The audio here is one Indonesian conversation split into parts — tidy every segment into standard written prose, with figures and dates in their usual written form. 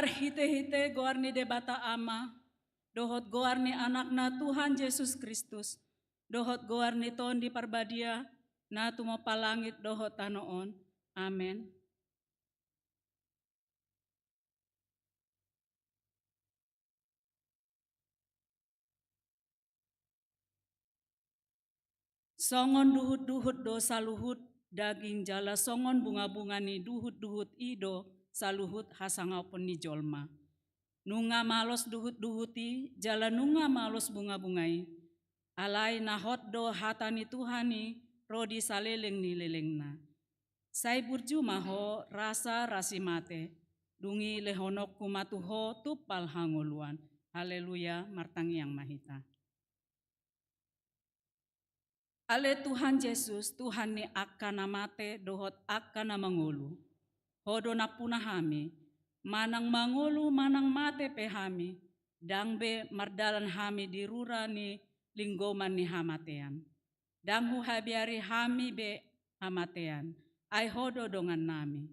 Arhite-hite goarni debata ama, dohot goarni anakna Tuhan Yesus Kristus, dohot goarni ton di parbadia, na tumo palangit dohot tanoon. Amen. Songon duhut-duhut do saluhut, daging jala songon bunga-bunga ni duhut-duhut ido, saluhut hasangapun ni jolma. Nunga malos duhut-duhuti, jala nunga malos bunga-bungai. Alai nahot do hatani Tuhani, rodi saleleng ni lelengna. Sai burjuma ho rasa rasimate, dungi lehonok kumatuho tupal hangoluan. Haleluya, martang yang mahita. Ale Tuhan Yesus, Tuhan ni akana mate dohot akana mangulu. Hodo na punahami, manang mangulu manang mate pehami, dangbe mardalan hami di rura ni linggoman ni hamatean. Danghu habiari hami be hamatean, ay hodo dongan nami.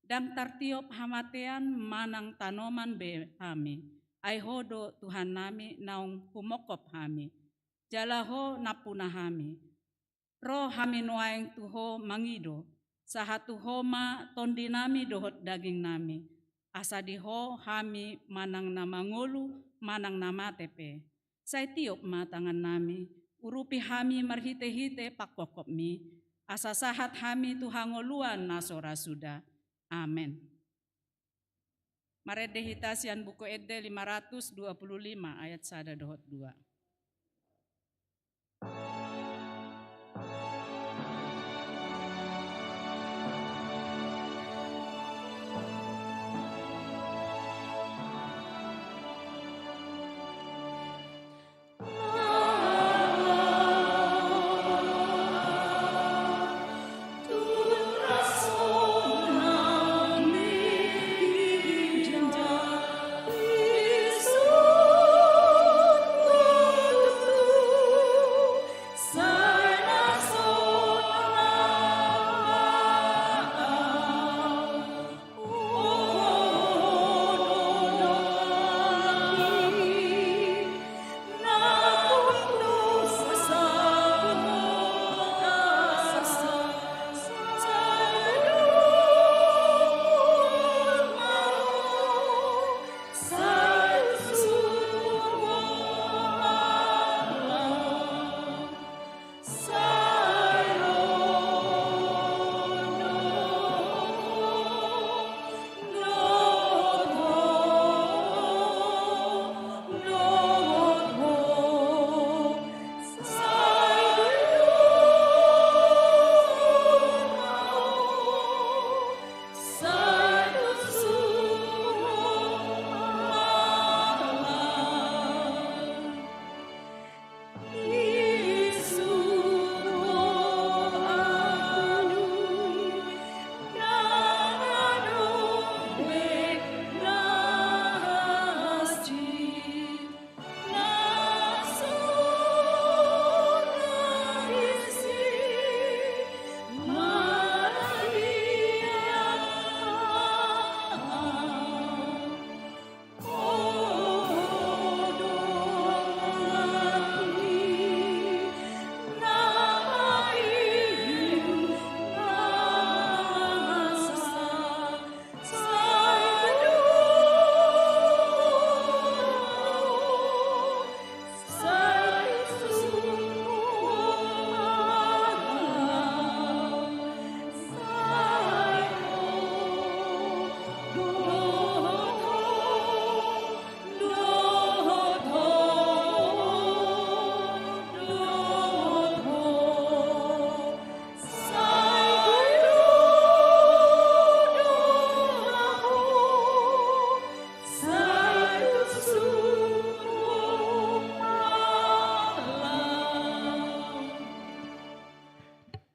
Dang tartiop hamatean manang tanoman be hami, ay hodo Tuhan nami naung humokop hami. Jalaho napunahami. Roh hami nuaing tuho mangido, sahatu homa tondi nami dohot daging nami. Asa diho hami manang na mangulu, manang na matepe. Say tiop matangan nami, urupi hami marhite-hite pakpokop mi. Asa sahat hami tuhangoluan nasora suda. Amen. Maredehitasian buku Ede 525 ayat 1 dohot 2.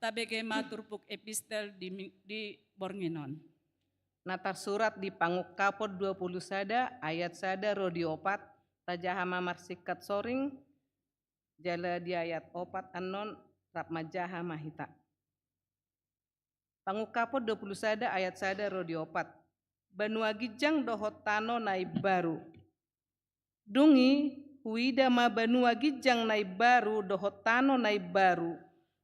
Tabege maturpuk epistel di Bornginon. Nata surat di Pangukapod 20 sada ayat sada rodi opat tajahama marsikat soring jala di ayat opat anon rap majaha mahita. Pangukapod 20 sada ayat sada rodi opat. Banua Gijang dohot tano nai baru. Dungi huida ma Banua Gijang nai baru dohot tano nai baru.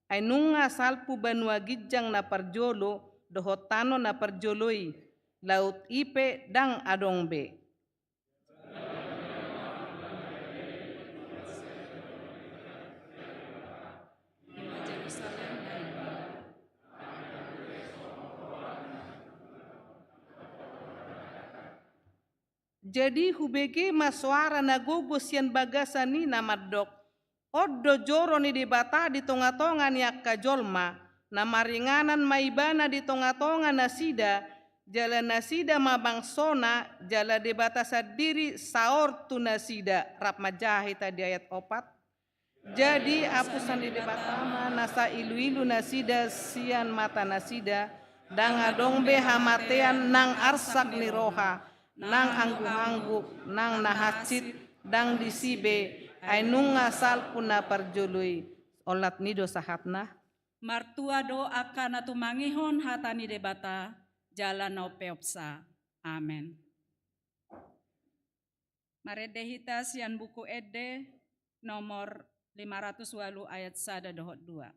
Ainunga salpu Banua Gijang na parjolo dohot tano na parjoloi. Laut ipe dang adong be. Jerusalem naiba. Jadi hubege masuara na gogo sian bagasani na madok. Oddo joro ni debata di tonga-tonga ni akka jolma. Na maringanan maibana di tonga-tonga na sida. Jala nasida mabangsona jala debata sadiri saor tu nasida. Rap majahi tadi ayat 4. Jadi apusan di debatama nasa ilu-ilu nasida sian mata nasida. Dang adong be hamatean nang arsak ni roha. Nang anggu-anggu, nang nahacit, dang disibe, ainung asal puna parjului. Olat nido sahatna. Martua do akan atumangihon hatani debata jalan no peopsa. Amen. Maredehita sian buku ede nomor 508 ayat 1 dohot 2.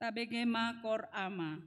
Tabegema kor ama.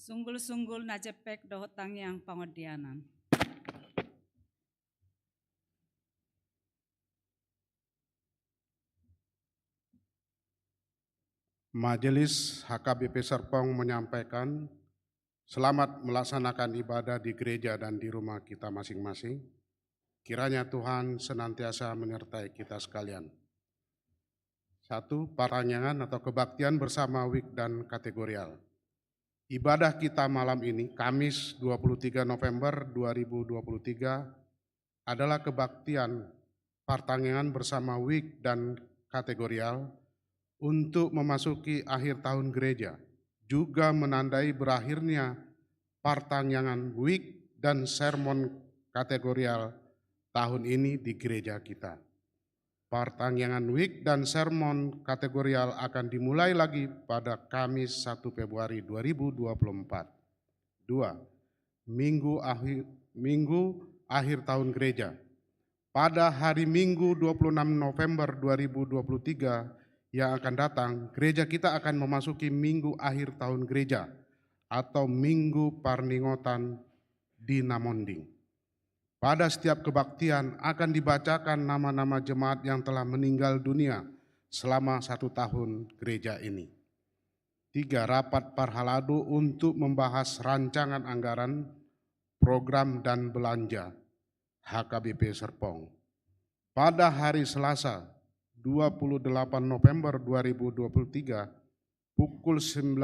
Sunggul-sunggul najepek dohot tangyang pangodianan. Majelis HKBP Serpong menyampaikan selamat melaksanakan ibadah di gereja dan di rumah kita masing-masing. Kiranya Tuhan senantiasa menyertai kita sekalian. 1. Paranyangan atau kebaktian bersama WIK dan kategorial. Ibadah kita malam ini, Kamis 23 November 2023, adalah kebaktian pertanyaan bersama WIK dan kategorial untuk memasuki akhir tahun gereja, juga menandai berakhirnya pertanyaan WIK dan sermon kategorial tahun ini di gereja kita. Pertanyaan WIK dan sermon kategorial akan dimulai lagi pada Kamis 1 Februari 2024. 2. Minggu akhir tahun gereja. Pada hari Minggu 26 November 2023 yang akan datang, gereja kita akan memasuki minggu akhir tahun gereja atau minggu Parningotan di Namonding. Pada setiap kebaktian akan dibacakan nama-nama jemaat yang telah meninggal dunia selama 1 tahun gereja ini. 3. Rapat Parhalado untuk membahas rancangan anggaran, program dan belanja HKBP Serpong. Pada hari Selasa 28 November 2023 pukul 19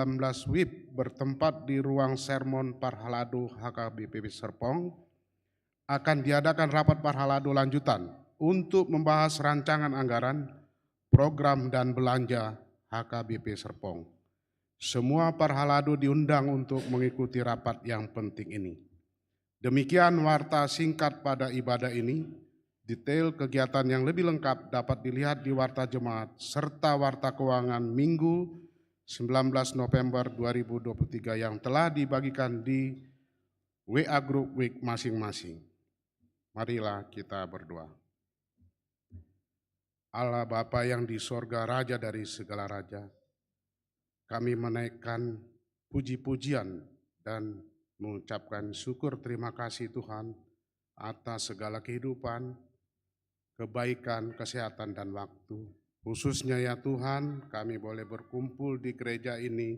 WIB bertempat di ruang sermon Parhalado HKBP Serpong akan diadakan rapat Parhalado lanjutan untuk membahas rancangan anggaran, program dan belanja HKBP Serpong. Semua Parhalado diundang untuk mengikuti rapat yang penting ini. Demikian warta singkat pada ibadah ini. Detail kegiatan yang lebih lengkap dapat dilihat di warta jemaat serta warta keuangan Minggu 19 November 2023 yang telah dibagikan di WA Group WIK masing-masing. Marilah kita berdoa. Allah Bapa yang di sorga, Raja dari segala raja, kami menaikkan puji-pujian dan mengucapkan syukur terima kasih Tuhan atas segala kehidupan, kebaikan, kesehatan, dan waktu. Khususnya ya Tuhan, kami boleh berkumpul di gereja ini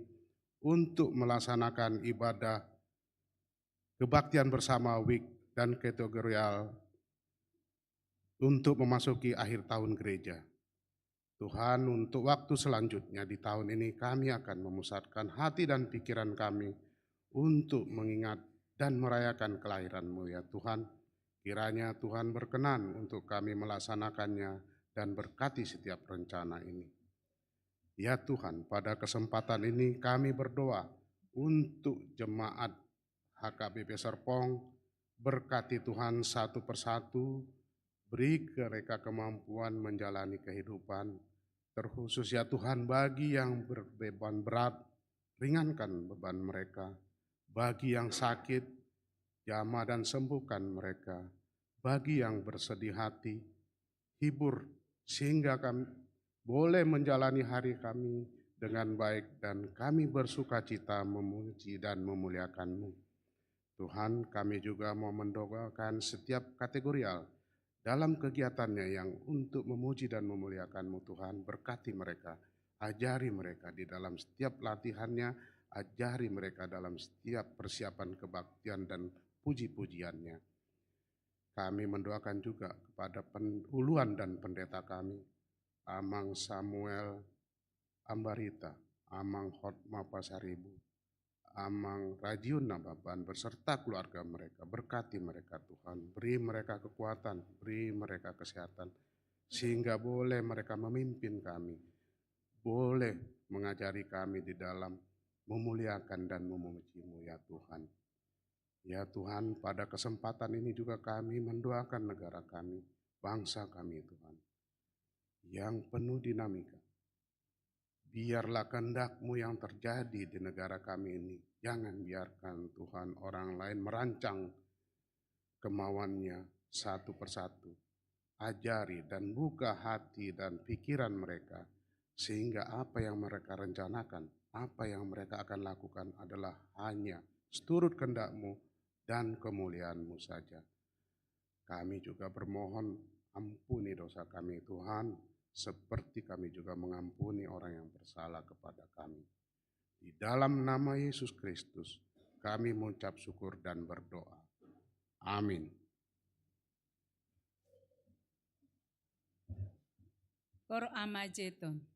untuk melaksanakan ibadah kebaktian bersama WIK dan kategorial untuk memasuki akhir tahun gereja. Tuhan, untuk waktu selanjutnya di tahun ini kami akan memusatkan hati dan pikiran kami untuk mengingat dan merayakan kelahiran-Mu ya Tuhan. Kiranya Tuhan berkenan untuk kami melaksanakannya dan berkati setiap rencana ini. Ya Tuhan, pada kesempatan ini kami berdoa untuk jemaat HKBP Serpong, berkati Tuhan satu persatu, beri mereka kemampuan menjalani kehidupan, terkhusus ya Tuhan bagi yang berbeban berat, ringankan beban mereka, bagi yang sakit, jamah dan sembuhkan mereka. Bagi yang bersedih hati, hibur sehingga kami boleh menjalani hari kami dengan baik dan kami bersuka cita memuji dan memuliakan-Mu. Tuhan, kami juga mau mendoakan setiap kategorial dalam kegiatannya yang untuk memuji dan memuliakan-Mu Tuhan. Berkati mereka, ajari mereka di dalam setiap latihannya, ajari mereka dalam setiap persiapan kebaktian dan puji-pujiannya. Kami mendoakan juga kepada penduluan dan pendeta kami, Amang Samuel Ambarita, Amang Hotma Pasaribu, Amang Rajiun Nababan beserta keluarga mereka. Berkati mereka Tuhan, beri mereka kekuatan, beri mereka kesehatan, sehingga boleh mereka memimpin kami, boleh mengajari kami di dalam memuliakan dan memuji-Mu ya Tuhan. Ya Tuhan, pada kesempatan ini juga kami mendoakan negara kami, bangsa kami Tuhan, yang penuh dinamika. Biarlah kehendak-Mu yang terjadi di negara kami ini. Jangan biarkan Tuhan orang lain merancang kemauannya satu persatu. Ajari dan buka hati dan pikiran mereka sehingga apa yang mereka rencanakan, apa yang mereka akan lakukan adalah hanya seturut kehendak-Mu dan kemuliaan-Mu saja. Kami juga bermohon ampuni dosa kami Tuhan, seperti kami juga mengampuni orang yang bersalah kepada kami. Di dalam nama Yesus Kristus, kami mengucap syukur dan berdoa. Amin. Kor amajeton.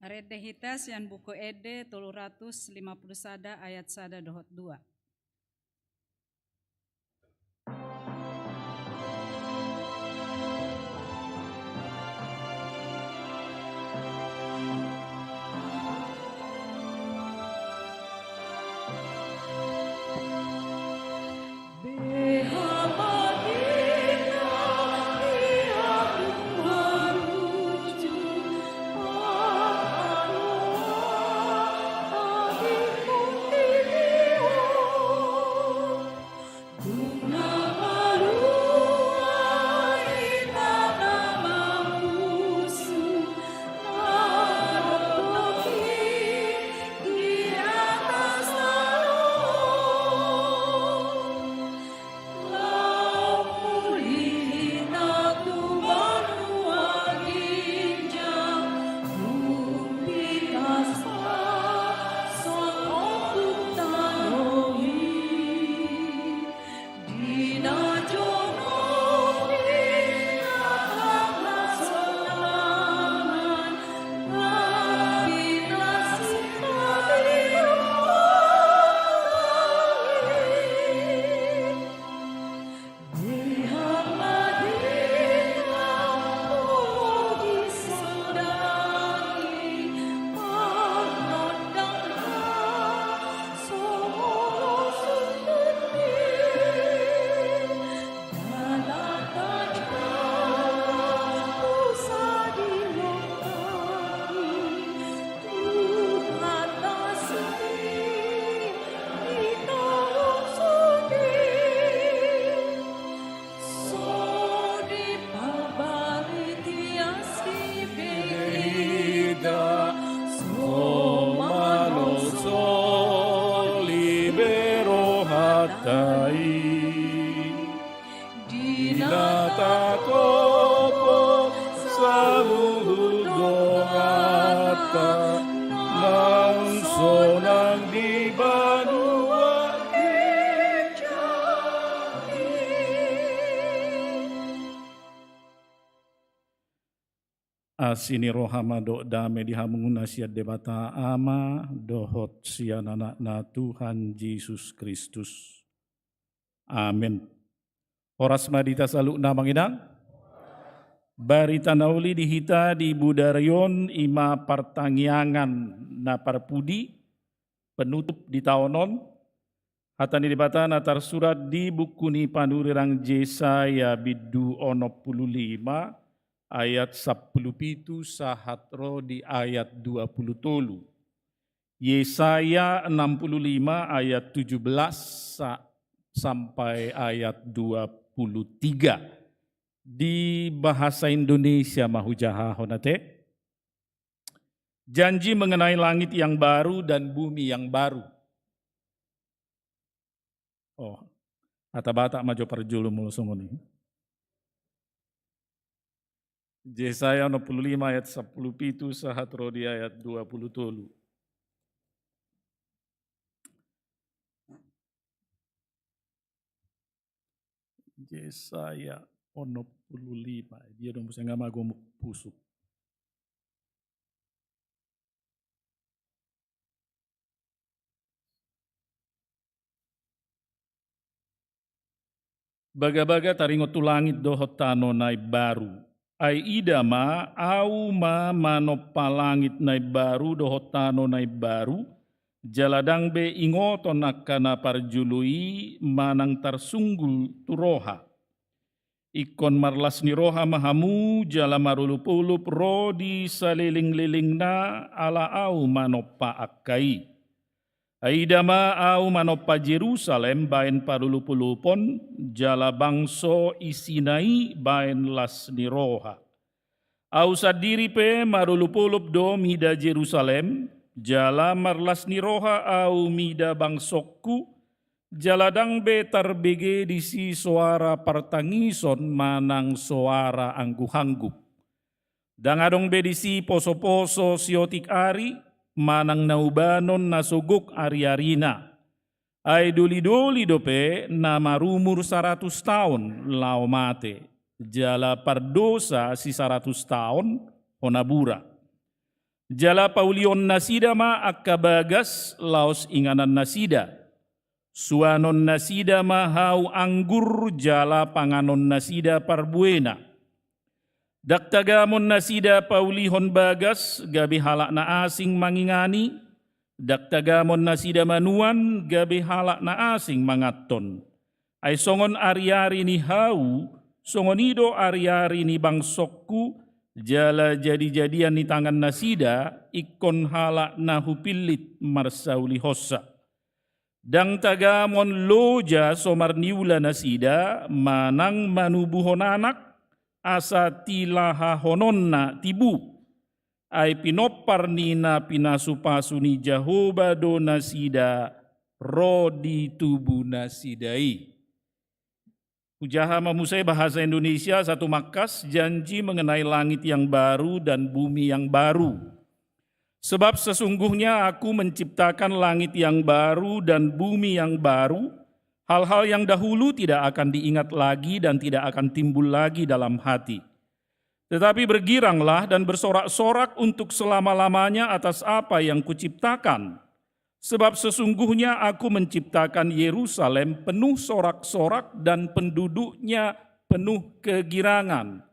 Arede hitas yang buku ede 351 ayat 1 dohot 2. Asini rohama do dame dihamunguna siat debata ama dohot sianana na Tuhan Yesus Kristus. Amin. Horas madita saluk namang inang. Barita nauli dihita di Budaryon ima partangyangan na parpudi penutup di taonon. Hatani debata natar surat di buku ni panurirang Yesaya bidu 65 ayat 17 sahatro di ayat 20. Yesaya 65 ayat 17 sampai ayat 23. Di bahasa Indonesia mahujaha honate. Janji mengenai langit yang baru dan bumi yang baru. Oh, ata-bata majo perjulu mulu sumuni. Yesaya 65 ayat 17 sahatro di ayat 20. Yesaya 65, dia dong bisa ngama gue pusuk. Baga-baga taringot tu langit dohot tano nai baru. Ai idama au ma manopa langit nai baru dohot tano nai baru. Jaladang be ingoton akana parjului manang tarsunggul turoha. Ikon marlas ni roha mahamu jala marulup-ulup rodi saliling-liling na ala au manopa akai. Aidama au manopa Jerusalem bain parulup-ulupon jala bangso isinai bain las ni roha. Au sadiri pe marulup-ulup do mida Jerusalem jala marlas ni roha au mida bangsokku jaladang be tarbege disi suara partangison manang suara anggu-hangguk. Dangadong be disi poso-poso siotik ari manang naubanon nasuguk ari-arina. Ay duli-duli dope na marumur 100 tahun lao mate. Jala pardosa si 100 tahun honabura. Jala paulion nasida ma akka bagas laos inganan nasida. Suanon nasida ma hau anggur jala panganon nasida parbuena. Daktagamon nasida paulihon bagas gabi halak na asing mangingani. Daktagamon nasida manuan gabi halak na asing mangaton. Ay songon ari-ari ni hau, songonido ari-ari ni bangsokku, jala jadi-jadian ni tangan nasida, ikon halak na hupilit marsauli hossa. Dang tagamon loja somarniula nasida, manang manubuhon anak, asa tilaha hononna tibu. Ay pinopar nina pinasupasu ni Jahoba do nasida, rodi tubu nasidai. Ujaha mamusai bahasa Indonesia satu makas janji mengenai langit yang baru dan bumi yang baru. Sebab sesungguhnya aku menciptakan langit yang baru dan bumi yang baru. Hal-hal yang dahulu tidak akan diingat lagi dan tidak akan timbul lagi dalam hati. Tetapi bergiranglah dan bersorak-sorak untuk selama-lamanya atas apa yang kuciptakan. Sebab sesungguhnya aku menciptakan Yerusalem penuh sorak-sorak dan penduduknya penuh kegirangan.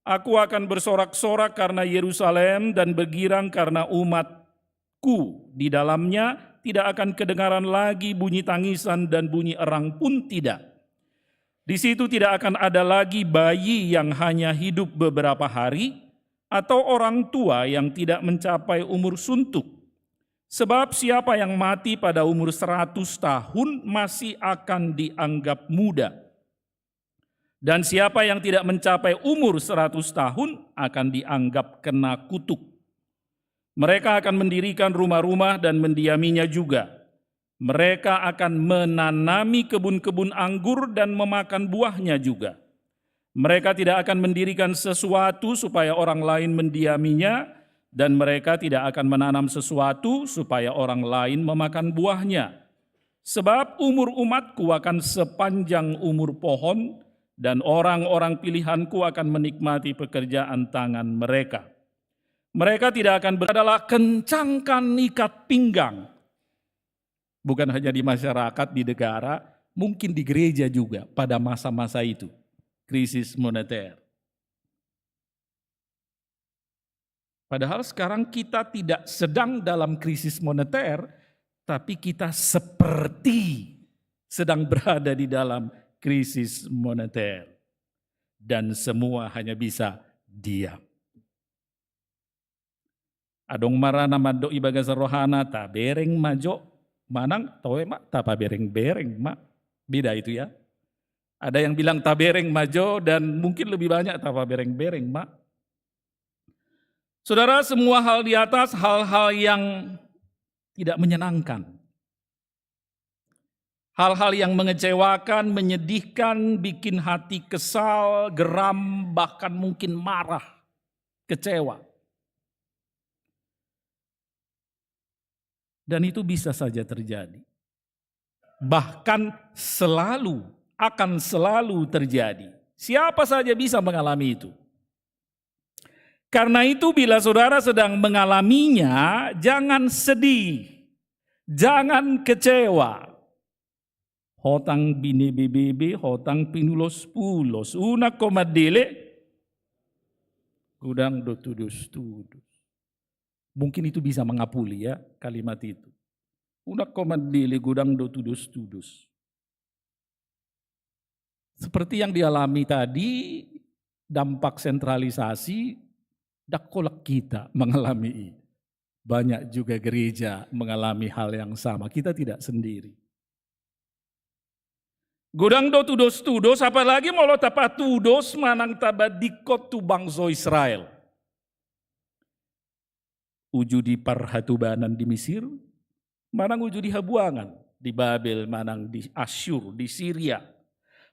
Aku akan bersorak-sorak karena Yerusalem dan bergirang karena umatku. Di dalamnya tidak akan kedengaran lagi bunyi tangisan dan bunyi erang pun tidak. Di situ tidak akan ada lagi bayi yang hanya hidup beberapa hari atau orang tua yang tidak mencapai umur suntuk. Sebab siapa yang mati pada umur 100 tahun masih akan dianggap muda. Dan siapa yang tidak mencapai umur 100 tahun akan dianggap kena kutuk. Mereka akan mendirikan rumah-rumah dan mendiaminya juga. Mereka akan menanami kebun-kebun anggur dan memakan buahnya juga. Mereka tidak akan mendirikan sesuatu supaya orang lain mendiaminya, dan mereka tidak akan menanam sesuatu supaya orang lain memakan buahnya. Sebab umur umatku akan sepanjang umur pohon, dan orang-orang pilihanku akan menikmati pekerjaan tangan mereka. Mereka tidak akan adalah kencangkan ikat pinggang. Bukan hanya di masyarakat, di negara, mungkin di gereja juga pada masa-masa itu. Krisis moneter. Padahal sekarang kita tidak sedang dalam krisis moneter, tapi kita seperti sedang berada di dalam krisis moneter. Dan semua hanya bisa diam. Adong marana maddo ibagasa rohana ta bereng majo manang towe mak ta bereng-bereng mak. Beda itu ya. Ada yang bilang ta bereng majo dan mungkin lebih banyak ta bereng-bereng mak. Saudara, semua hal di atas hal-hal yang tidak menyenangkan. Hal-hal yang mengecewakan, menyedihkan, bikin hati kesal, geram, bahkan mungkin marah, kecewa. Dan itu bisa saja terjadi. Bahkan akan selalu terjadi. Siapa saja bisa mengalami itu. Karena itu bila saudara sedang mengalaminya, jangan sedih, jangan kecewa. Hotang bini BBB, hotang pinulos pulos, una komadele, gudang do tudus. Mungkin itu bisa mengapuli ya kalimat itu. Una komadele, gudang do tudus. Seperti yang dialami tadi, dampak sentralisasi, dakolak kita mengalami ini. Banyak juga gereja mengalami hal yang sama. Kita tidak sendiri. Gudang do tudos, apalagi mau lo tapat tudos manang tabadikot tu bangsa Israel. Uju di Parhatubanan di Mesir, manang uju di Habuangan, di Babel, manang di Asyur, di Syria.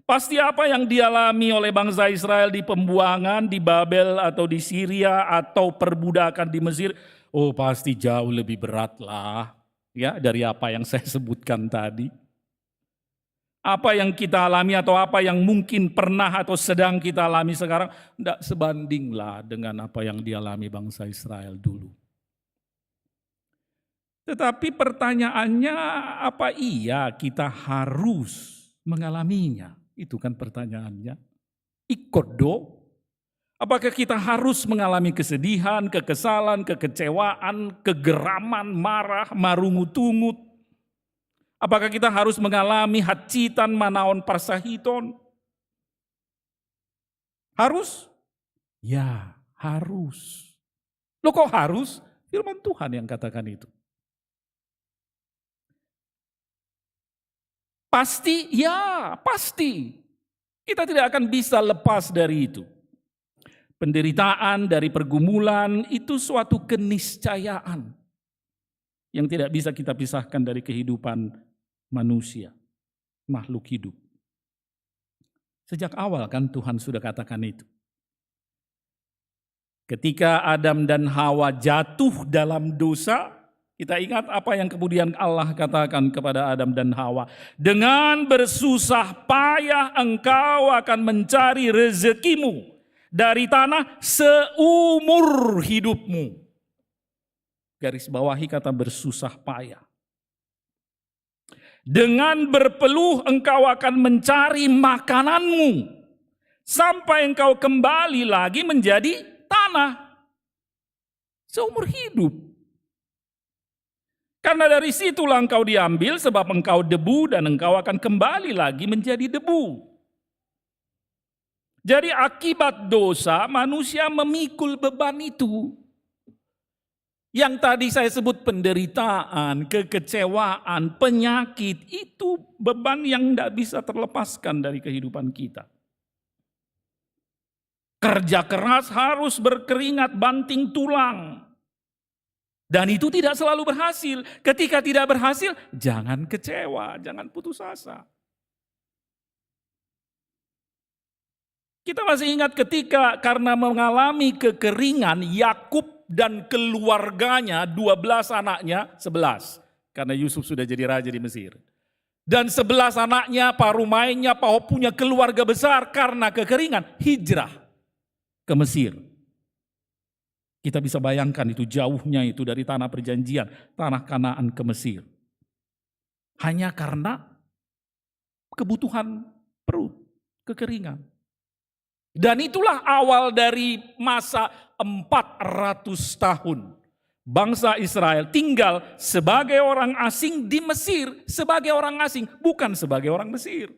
Pasti apa yang dialami oleh bangsa Israel di pembuangan, di Babel atau di Syria atau perbudakan di Mesir, oh pasti jauh lebih berat lah ya dari apa yang saya sebutkan tadi. Apa yang kita alami atau apa yang mungkin pernah atau sedang kita alami sekarang tidak sebanding lah dengan apa yang dialami bangsa Israel dulu. Tetapi pertanyaannya, apa iya kita harus mengalaminya? Itu kan pertanyaannya. Ikut do. Apakah kita harus mengalami kesedihan, kekesalan, kekecewaan, kegeraman, marah, marungut-ungut? Apakah kita harus mengalami hacitan, manaon parsahiton? Harus? Ya, harus. Loh kok harus? Firman Tuhan yang katakan itu. Pasti? Ya, pasti. Kita tidak akan bisa lepas dari itu. Penderitaan dari pergumulan itu suatu keniscayaan yang tidak bisa kita pisahkan dari kehidupan manusia, makhluk hidup. Sejak awal kan Tuhan sudah katakan itu. Ketika Adam dan Hawa jatuh dalam dosa, kita ingat apa yang kemudian Allah katakan kepada Adam dan Hawa. Dengan bersusah payah engkau akan mencari rezekimu dari tanah seumur hidupmu. Garis bawahi kata bersusah payah. Dengan berpeluh engkau akan mencari makananmu sampai engkau kembali lagi menjadi tanah seumur hidup. Karena dari situlah engkau diambil sebab engkau debu dan engkau akan kembali lagi menjadi debu. Jadi akibat dosa manusia memikul beban itu. Yang tadi saya sebut penderitaan, kekecewaan, penyakit, itu beban yang tidak bisa terlepaskan dari kehidupan kita. Kerja keras harus berkeringat banting tulang. Dan itu tidak selalu berhasil. Ketika tidak berhasil, jangan kecewa, jangan putus asa. Kita masih ingat ketika karena mengalami kekeringan, Yakub dan keluarganya, 12 anaknya, 11. Karena Yusuf sudah jadi raja di Mesir. Dan 11 anaknya, parumainnya, punya keluarga besar karena kekeringan, hijrah ke Mesir. Kita bisa bayangkan itu jauhnya itu dari tanah perjanjian, tanah Kanaan ke Mesir. Hanya karena kebutuhan perut, kekeringan. Dan itulah awal dari masa 400 tahun. Bangsa Israel tinggal sebagai orang asing di Mesir, sebagai orang asing, bukan sebagai orang Mesir.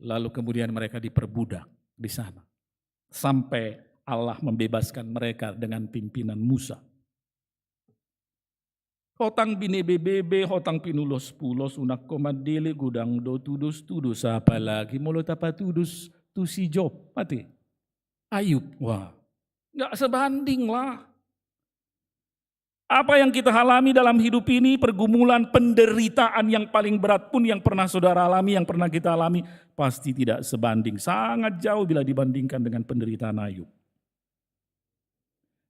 Lalu kemudian mereka diperbudak di sana. Sampai Allah membebaskan mereka dengan pimpinan Musa. Hotang bine bebebe, hotang pinulos pulos, unak komadele, gudang do tudus, apa lagi, mulut apa tudus, tu si Job, mati. Ayub, wah, gak sebanding lah. Apa yang kita alami dalam hidup ini, pergumulan, penderitaan yang paling berat pun yang pernah saudara alami, yang pernah kita alami, pasti tidak sebanding, sangat jauh bila dibandingkan dengan penderitaan Ayub.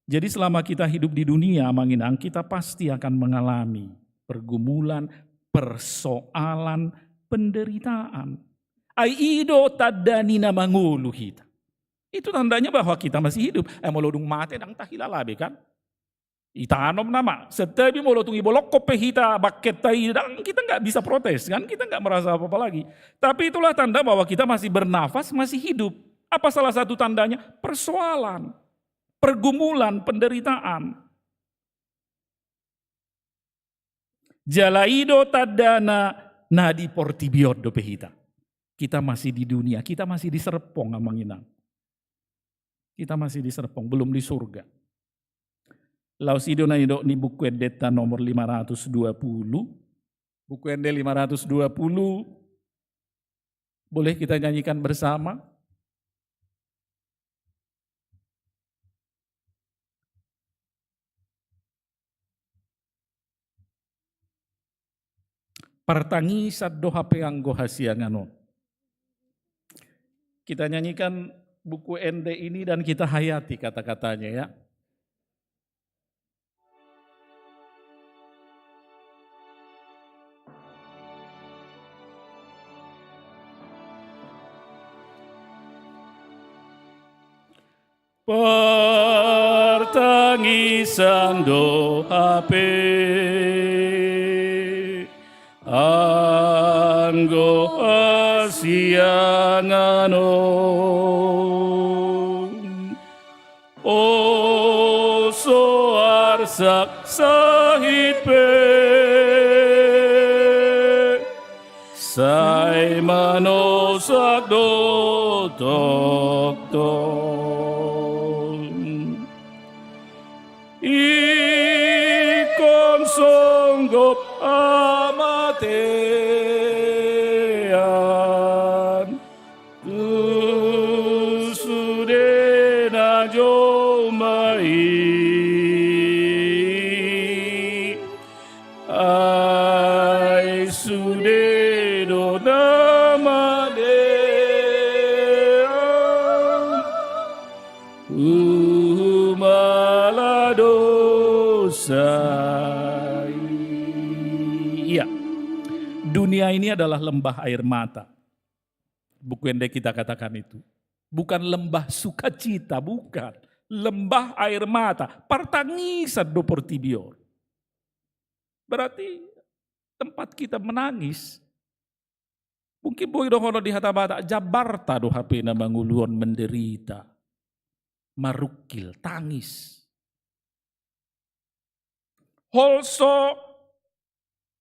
Jadi selama kita hidup di dunia, Manginang, kita pasti akan mengalami pergumulan, persoalan, penderitaan. Aido tadanina mangulu kita. Itu tandanya bahwa kita masih hidup. Molodung mate dang tahilalabe kan. Itanom nama, setiap molodung ibolok kopehita baket taidang, kita nggak bisa protes kan, kita nggak merasa apa-apa lagi. Tapi itulah tanda bahwa kita masih bernafas, masih hidup. Apa salah satu tandanya? Persoalan. Pergumulan, penderitaan. Jalaido tadana nadi portibiot do pehita. Kita masih di dunia, kita masih di Serpong, Manginang. Kita masih di Serpong, belum di surga. Lausido naido ni buku edeta nomor 520. Buku ende 520. Boleh kita nyanyikan bersama? Partangi saddo hape anggo hasiangano. Kita nyanyikan buku ende ini dan kita hayati kata-katanya ya. Partangi tangisan do hape anggo asiangano o soar sak sahit pe sai manosak do tok ikon songgop amatean tusudena jomai ai sudedo namadean maladosa. Iya, dunia ini adalah lembah air mata. Buku yang kita katakan itu. Bukan lembah sukacita, bukan. Lembah air mata, partangisan do portibior. Berarti tempat kita menangis. Mungkin boy dohono di hatabata, jabarta do HP na manguluan menderita. Marukil, tangis. Holso,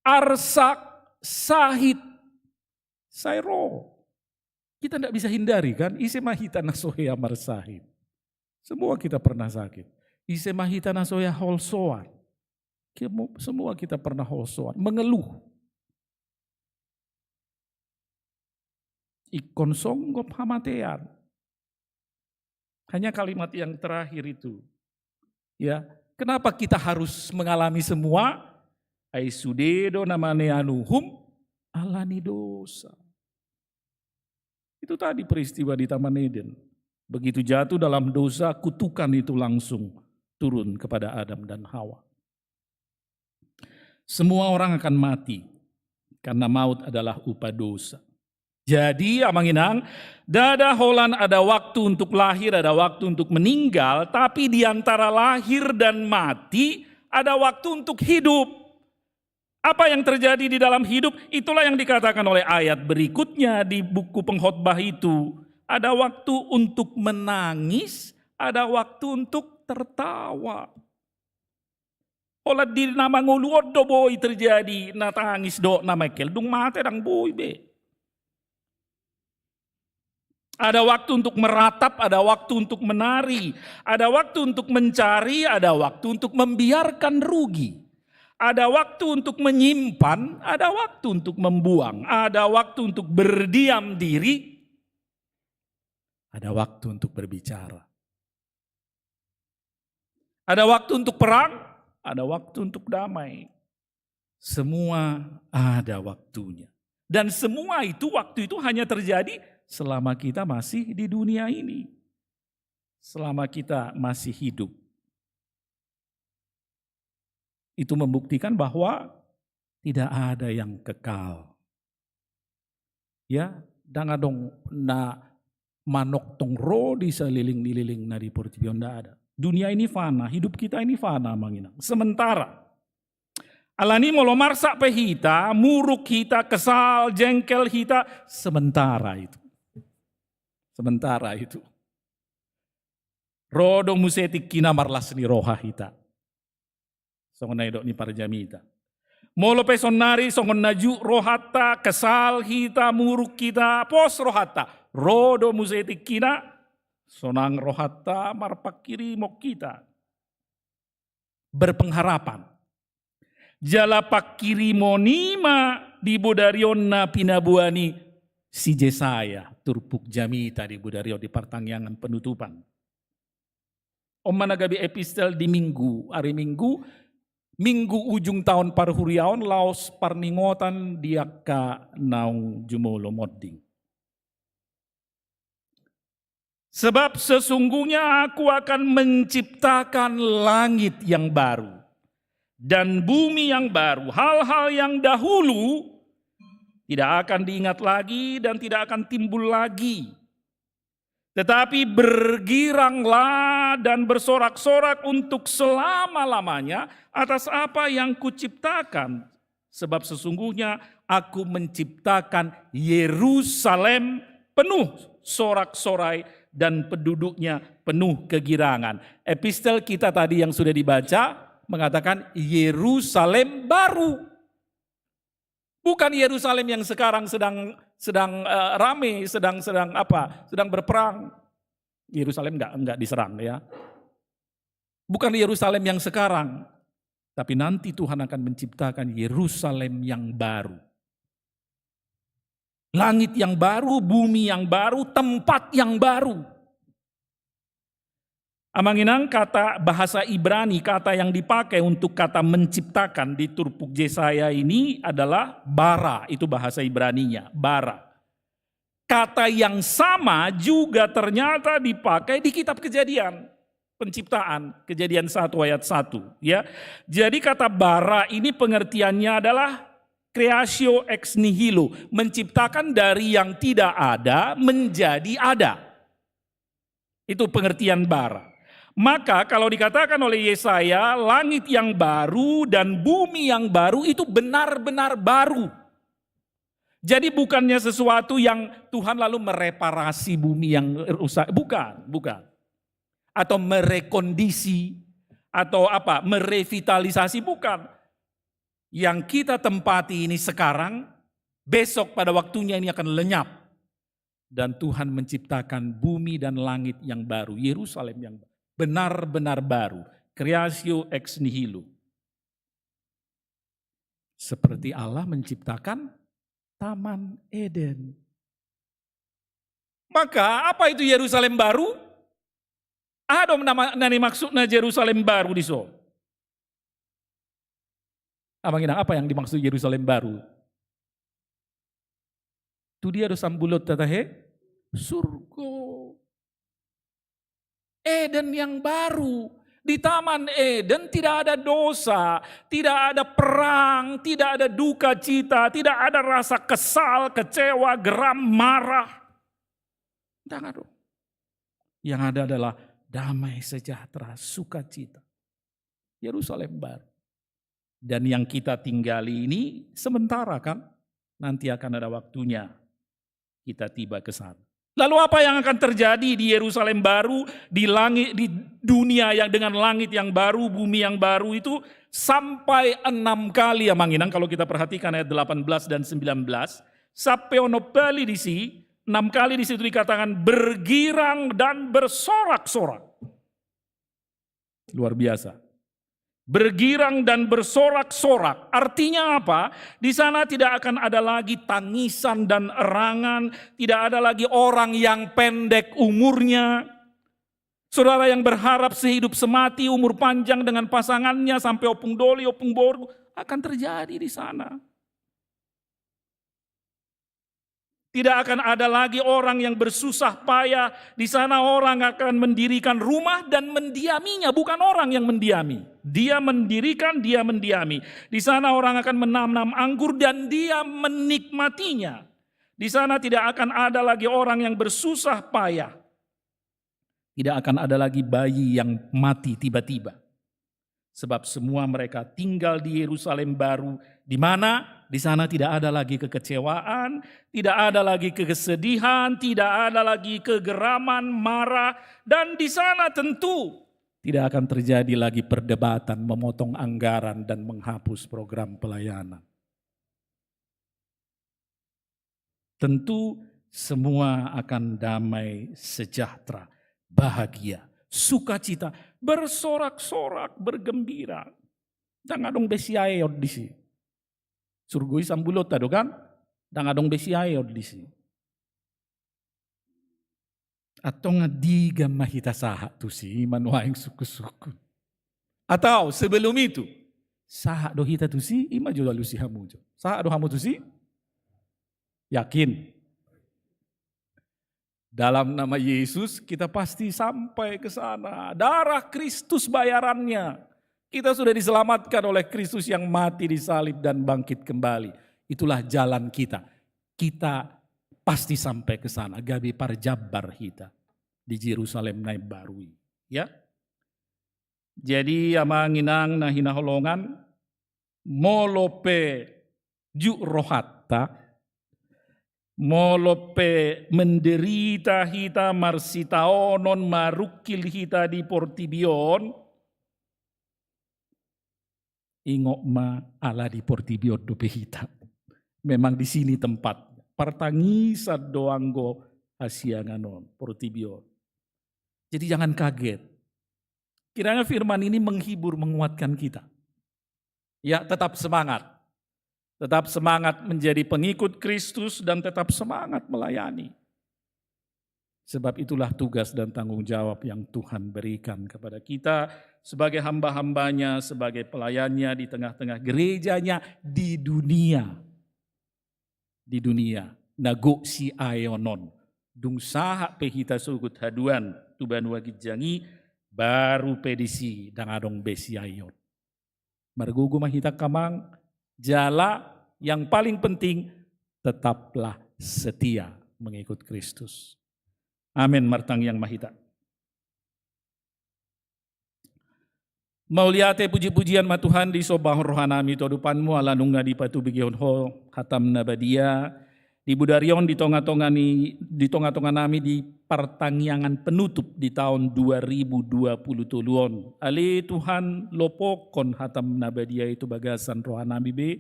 arsak, sahit, sairo. Kita tidak bisa hindari kan, ise mahita nasoya marsahit. Semua kita pernah sakit. Ise mahita nasoya holsoan. Semua kita pernah holsoan, mengeluh. Ikon songgop hamatean. Hanya kalimat yang terakhir itu. Ya, kenapa kita harus mengalami semua? Aisudedo namane anuhum alani dosa. Itu tadi peristiwa di Taman Eden. Begitu jatuh dalam dosa, kutukan itu langsung turun kepada Adam dan Hawa. Semua orang akan mati karena maut adalah upah dosa. Jadi amanginang, dada holan ada waktu untuk lahir, ada waktu untuk meninggal, tapi di antara lahir dan mati ada waktu untuk hidup. Apa yang terjadi di dalam hidup, itulah yang dikatakan oleh ayat berikutnya di buku pengkhotbah itu. Ada waktu untuk menangis, ada waktu untuk tertawa. Olah di nama nguluod do boy terjadi, natangis do nama keldung mate dang boy be. Ada waktu untuk meratap, ada waktu untuk menari, ada waktu untuk mencari, ada waktu untuk membiarkan rugi. Ada waktu untuk menyimpan, ada waktu untuk membuang, ada waktu untuk berdiam diri, ada waktu untuk berbicara. Ada waktu untuk perang, ada waktu untuk damai. Semua ada waktunya. Dan semua itu, waktu itu hanya terjadi selama kita masih di dunia ini. Selama kita masih hidup. Itu membuktikan bahwa tidak ada yang kekal. Ya, dangadong na manok tong ro di seliling-liling na di portibion ada. Dunia ini fana, hidup kita ini fana manginang. Sementara alani molo marsak pehita, muruk hita, kesal, jengkel hita, sementara itu. Sementara itu. Rodo musetik kina marlas ni roha hita. Songon na idok ni parjamita. Molo pe sonari songon naju rohata, kesal hita, muruk kita, pos rohata. Rodo musetik kina, sonang rohata marpakiri mok kita. Berpengharapan. Jala pakiri monima di bodarion na pinabuani si Jesaya turpuk jamita di bodarion di partangyangan penutupan. Om managabi epistel di hari Minggu ujung tahun parhuriaon laos parningotan diaka naung jumolo modding. Sebab sesungguhnya aku akan menciptakan langit yang baru dan bumi yang baru. Hal-hal yang dahulu tidak akan diingat lagi dan tidak akan timbul lagi. Tetapi bergiranglah dan bersorak-sorak untuk selama-lamanya atas apa yang kuciptakan. Sebab sesungguhnya aku menciptakan Yerusalem penuh sorak-sorai dan penduduknya penuh kegirangan. Epistel kita tadi yang sudah dibaca mengatakan Yerusalem baru. Bukan Yerusalem yang sekarang sedang rame, sedang berperang. Yerusalem enggak diserang ya. Bukan Yerusalem yang sekarang, tapi nanti Tuhan akan menciptakan Yerusalem yang baru. Langit yang baru, bumi yang baru, tempat yang baru. Amanginang, kata bahasa Ibrani, kata yang dipakai untuk kata menciptakan di Turpuk Jesaya ini adalah bara, itu bahasa Ibraninya, bara. Kata yang sama juga ternyata dipakai di kitab Kejadian, penciptaan, Kejadian 1 ayat 1. Ya. Jadi kata bara ini pengertiannya adalah creatio ex nihilo, menciptakan dari yang tidak ada menjadi ada. Itu pengertian bara. Maka kalau dikatakan oleh Yesaya, langit yang baru dan bumi yang baru itu benar-benar baru. Jadi bukannya sesuatu yang Tuhan lalu mereparasi bumi yang rusak, bukan. Atau merekondisi, atau merevitalisasi, bukan. Yang kita tempati ini sekarang, besok pada waktunya ini akan lenyap. Dan Tuhan menciptakan bumi dan langit yang baru, Yerusalem yang baru. Benar-benar baru, creatio ex nihilo. Seperti Allah menciptakan Taman Eden. Maka apa itu Yerusalem baru? Ada nani maksudnya Yerusalem baru di so. Apa yang dimaksud Yerusalem baru? Itu dia do sambulot tatahe surga. Eden yang baru. Di Taman Eden tidak ada dosa, tidak ada perang, tidak ada duka cita, tidak ada rasa kesal, kecewa, geram, marah. Jangan dong. Yang ada adalah damai sejahtera, sukacita. Yerusalem baru. Dan yang kita tinggali ini sementara kan, nanti akan ada waktunya kita tiba ke sana. Lalu apa yang akan terjadi di Yerusalem baru, di langit, di dunia yang dengan langit yang baru, bumi yang baru itu sampai 6 kali ya Manginang, kalau kita perhatikan ayat 18 dan 19, sapeonopeli di sini, 6 kali di situ dikatakan bergirang dan bersorak-sorak. Luar biasa. Bergirang dan bersorak-sorak. Artinya apa? Di sana tidak akan ada lagi tangisan dan erangan. Tidak ada lagi orang yang pendek umurnya. Saudara yang berharap sehidup semati, umur panjang dengan pasangannya sampai opung doli, opung boru. Akan terjadi di sana. Tidak akan ada lagi orang yang bersusah payah. Di sana orang akan mendirikan rumah dan mendiaminya. Bukan orang yang mendiami. Dia mendirikan, dia mendiami. Di sana orang akan menanam anggur dan dia menikmatinya. Di sana tidak akan ada lagi orang yang bersusah payah. Tidak akan ada lagi bayi yang mati tiba-tiba. Sebab semua mereka tinggal di Yerusalem baru. Di mana? Di sana tidak ada lagi kekecewaan, tidak ada lagi kesedihan, tidak ada lagi kegeraman, marah. Dan di sana tentu tidak akan terjadi lagi perdebatan, memotong anggaran dan menghapus program pelayanan. Tentu semua akan damai, sejahtera, bahagia, sukacita, bersorak-sorak, bergembira. Jangan dong besiayot di sini. Surgoi sambulot tado kan? Dan adong besiayot di sini. Atau ngadiga mahita saha tu si manuaing suku-suku. Atau sebelum itu, saha do hita tu si ima jo lalu si hamu jo. Saha do hamu tu si? Yakin. Dalam nama Yesus kita pasti sampai ke sana. Darah Kristus bayarannya. Kita sudah diselamatkan oleh Kristus yang mati di salib dan bangkit kembali. Itulah jalan kita. Kita pasti sampai ke sana. Gabi parjabar hita. di Jerusalem na baru. Ya. Jadi ama nginang na hinaholongan molope juk rohatta, molope menderita hita marsitaonon marukil hita di Portibion, ingok ma ala di Portibion dope hita. Memang di sini tempat pertangisan doanggo asianganon Portibion. Jadi jangan kaget. Kiranya firman ini menghibur, menguatkan kita. Ya, tetap semangat. Tetap semangat menjadi pengikut Kristus dan tetap semangat melayani. Sebab itulah tugas dan tanggung jawab yang Tuhan berikan kepada kita sebagai hamba-hambanya, sebagai pelayannya di tengah-tengah gerejanya di dunia. Di dunia. Nago si ayonon. Dung sahak pehita sugut haduan tuban wagid jangi baru pedisi dangadong besi ayon. Margugu mahita kamang jala yang paling penting tetaplah setia mengikut Kristus. Amin martang yang mahita. Mauliate puji-pujian ma Tuhan di sobahon rohanami todupanmu ala nungga di patu bigion ho hatam nabadia di Budarion di tongah-tongah nami di pertangyangan penutup di tahun 2020 tuluon. Ali Tuhan lopokon hatam nabadia itu bagasan rohanami be.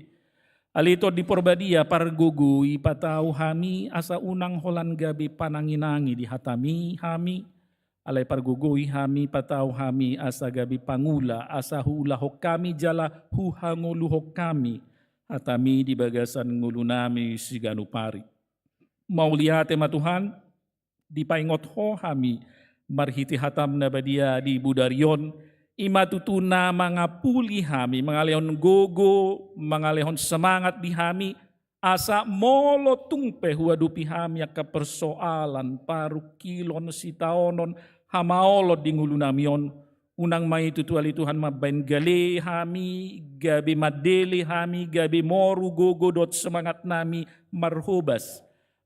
Ali to di porbadia pargugui patau hami asa unang holan gabi pananginangi di hatami hami. Alay pargugui hami patau hami asa gabi pangula asa hula hokami jala huhangulu hokami. Hatami di bagasan ngulu nami siganupari. Mauliate ma Tuhan, di paingot ho hami, marhiti hatam na badia di Budarion, imatutuna mga puli hami, mga lehon gogo, mga lehon semangat di hami, asa molo tungpe huadupi hami ka persoalan paru kilon sitaonon hamaolod di ngulu namion, unang may tutuali Tuhan mabain gali hami, gabi madeli hami, gabi moru gogodot semangat nami marhubas.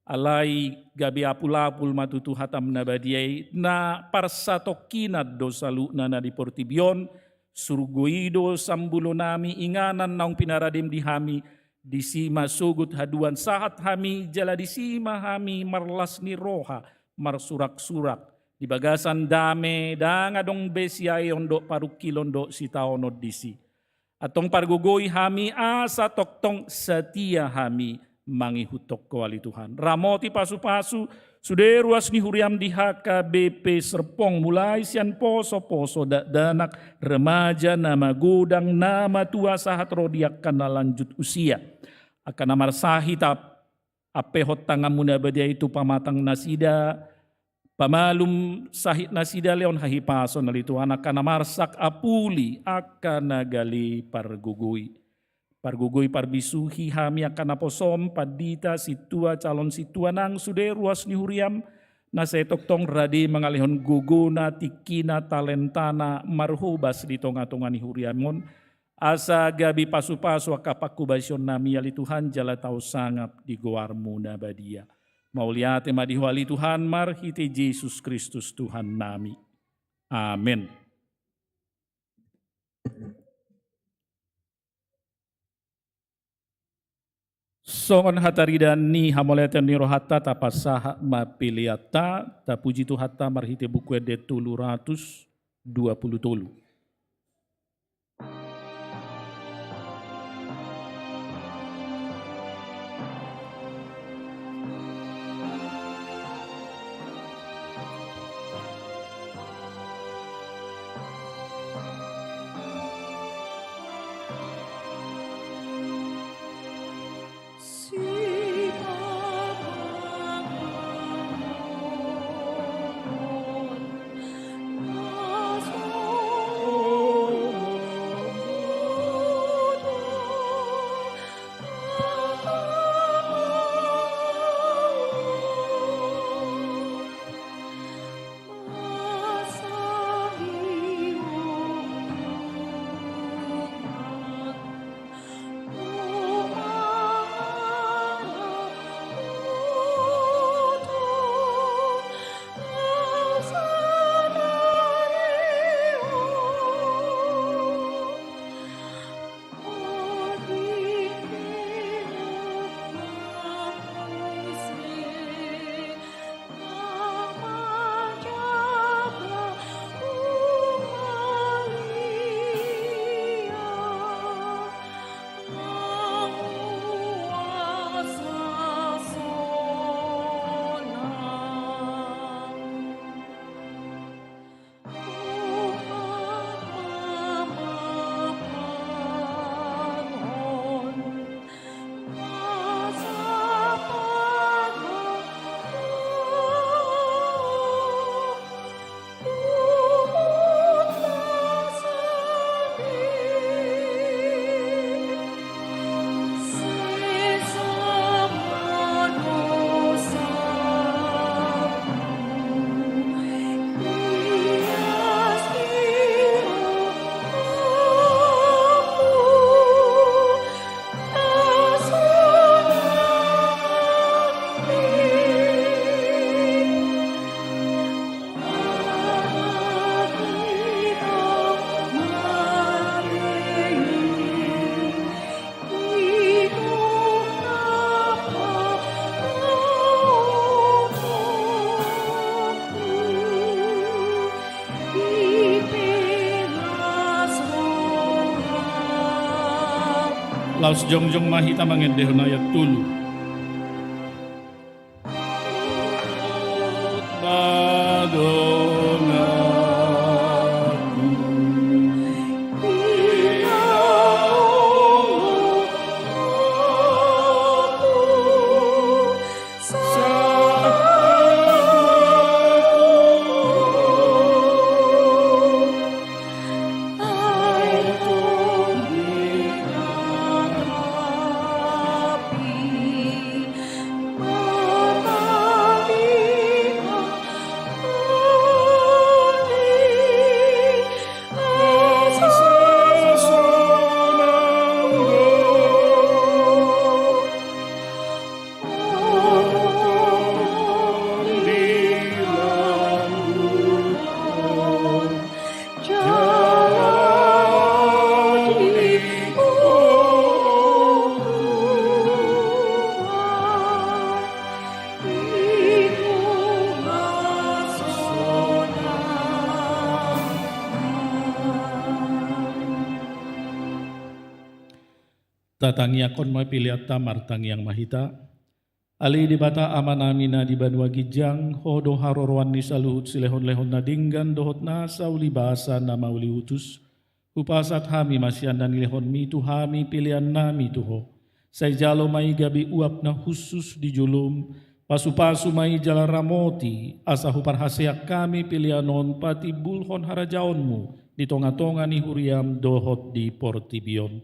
Alay gabi apul-apul matutu hatam na badiyay na parsatokinad do salu na di Portibion, surguido sambulo nami inganan naong pinaradim di hami, di sima sugut haduan sahat hami, jala di sima hami marlas ni roha, marsurak-surak. Di bagasan dame dangadong besiay ondo parukilon do si taonod disi. Atong pargugoy hami asa toktong setia hami mangihutok kuali Tuhan. Ramoti pasu-pasu suderuas ni huriam di HKBP Serpong mulai sian poso-poso danak remaja nama gudang nama tua sahat rodiak kana lanjut usia. Akan namar sahitap apehot tangan muna badia itu pamatang nasida. Pamalum sahit nasida leon hahipason nalito anak kana marsak apuli akan nagali pargugui. Pargugui parbisuhi hami akan naposom padita situa calon situa nang sude ruas ni huriam na setoktong radi mangalihon guguna tikina talentana marhubas di tonga-tonga ni huriamon asa gabi pasu-pasu akapakubasyon nami ali Tuhan jala tau sangap di goarmu na badia. Mauliate madihwali Tuhan marhiti Yesus Kristus Tuhan nami. Amin. Songon hataridan ni hamoleten ni rohata tapasaha mapiliata tapuji Tuhata marhiti buku de tulu 120 tulu. Laus jongjong mahita mangendehon ayat tulu. Tatangi akon may piliata martang yang mahita. Ali di bata amanamina di banwa gijang, hodo harorwan ni saluhut silehon-lehon na dinggan dohot na sa ulibasa na mauli utus. Upasat hami masyan dan lehon mi tu hami pilihan nami tuho. Say jalo may gabi uap na khusus di julum, pasu-pasu may jala ramoti, asa huparhaseak kami pilihanon pati bulhon harajaonmu, di tonga-tonga ni huriam dohot di portibion.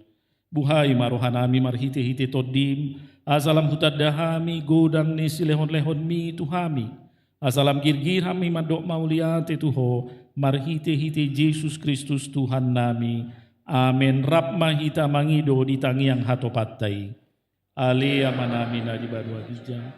Buhay marohanami marhiti-hiti todim, asalam hutadahami godang ni silehon-lehon mi tuhami. Asalam girgir hami madok mauliate tuho, marhiti-hiti Yesus Kristus Tuhan nami. Amen. Rap mahita mangido di tangiang hatopatay. Ali amanami na di badwa bijang.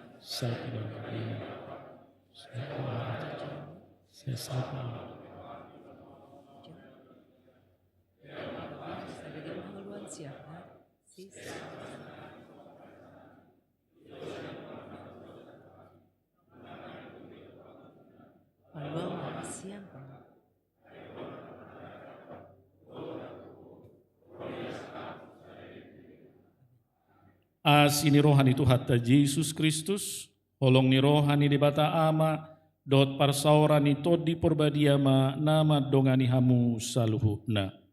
As ini rohani tu hatta Yesus Kristus, holong ni rohani di bata ama, dot parsauran ni tod di porbadiama, nama dongani hamu saluhutna.